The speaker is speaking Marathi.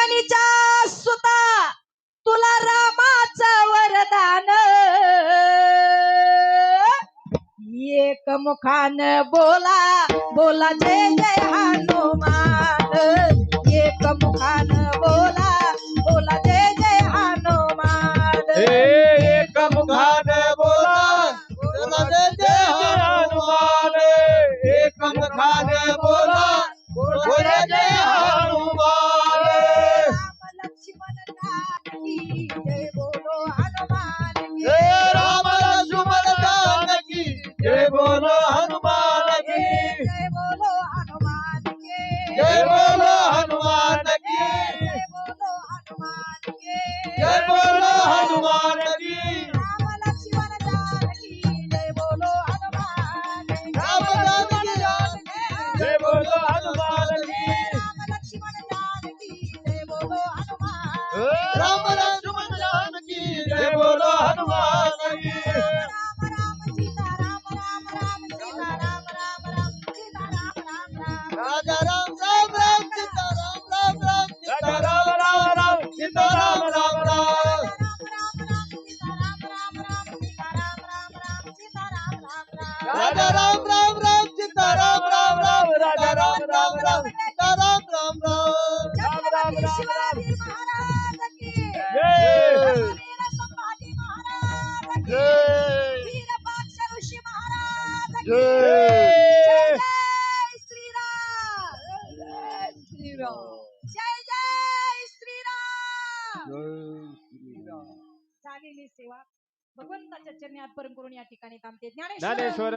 अंजनीच्या सुता तुला रामाचं वरदान एक मुखान बोला बोला जय जय हनुमान एक मुखान बोला बोला जय जय हनुमान एक मुखान बोला बोला जय जय हनुमान एक मुखान बोला बोला जय हनुमान राम लक्ष्मण जानकी जय बोलो हनुमान की जय राम लक्ष्मण जानकी जय बोलो हनुमान की जय बोलो हनुमान की जय बोलो हनुमान की जय बोलो हनुमान की जय बोलो हनुमान की राम लक्ष्मण जानकी जय बोलो हनुमान की राम जानकी जय बोलो हनुमान की राम लक्ष्मण जानकी जय बोलो हनुमान राम लक्ष्मण जानकी जय बोलो हनुमान की राम राम सीता राम राम राम सीता राम राम राम सीता राम राम राम राजा राम राम राम सीता राम राम राम सीता राम राम राम सीता राम राम राम राजा राम राम राम सीता राम राम राम राजा राम राम राम सीता राम राम राम छत्रपती शिवाजी महाराज की जय वीर संभाजी महाराज की जय वीरपाक्ष ऋषी महाराज की जय जय श्रीराम जय श्रीराम जय जय श्रीराम झालेली सेवा भगवंताच्या चरणी अर्पण करून या ठिकाणी थांबते ज्ञानेश्वर ज्ञानेश्वर